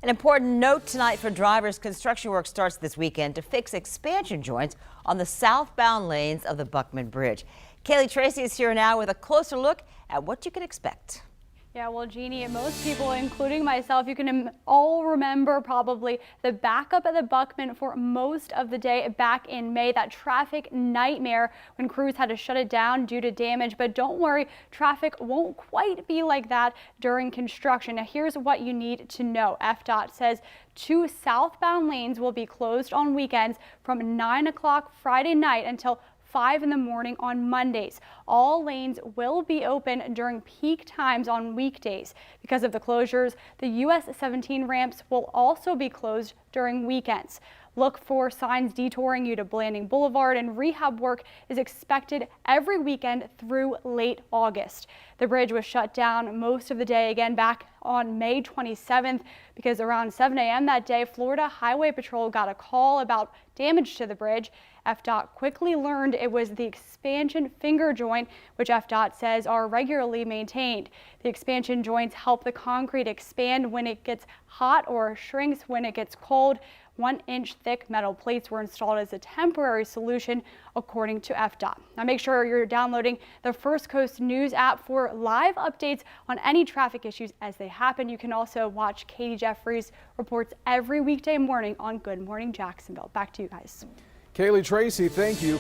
An important note tonight for drivers. Construction work starts this weekend to fix expansion joints on the southbound lanes of the Buckman Bridge. Kaylee Tracy is here now with a closer look at what you can expect. Yeah, well, Jeannie, most people, including myself, you can all remember probably the backup at the Buckman for most of the day back in May. That traffic nightmare when crews had to shut it down due to damage. But don't worry, traffic won't quite be like that during construction. Now, here's what you need to know. FDOT says 2 southbound lanes will be closed on weekends from 9 o'clock Friday night until 5 in the morning on Mondays. All lanes will be open during peak times on weekdays. Because of the closures, the US 17 ramps will also be closed during weekends. Look for signs detouring you to Blanding Boulevard, and rehab work is expected every weekend through late August. The bridge was shut down most of the day again back on May 27th because around 7 a.m. that day, Florida Highway Patrol got a call about damage to the bridge. FDOT quickly learned it was the expansion finger joint, which FDOT says are regularly maintained. The expansion joints help the concrete expand when it gets hot or shrinks when it gets cold. 1-inch thick metal plates were installed as a temporary solution, according to FDOT. Now make sure you're downloading the First Coast News app for live updates on any traffic issues as they happen. You can also watch Katie Jeffries reports every weekday morning on Good Morning Jacksonville. Back to you guys. Kaylee Tracy, thank you.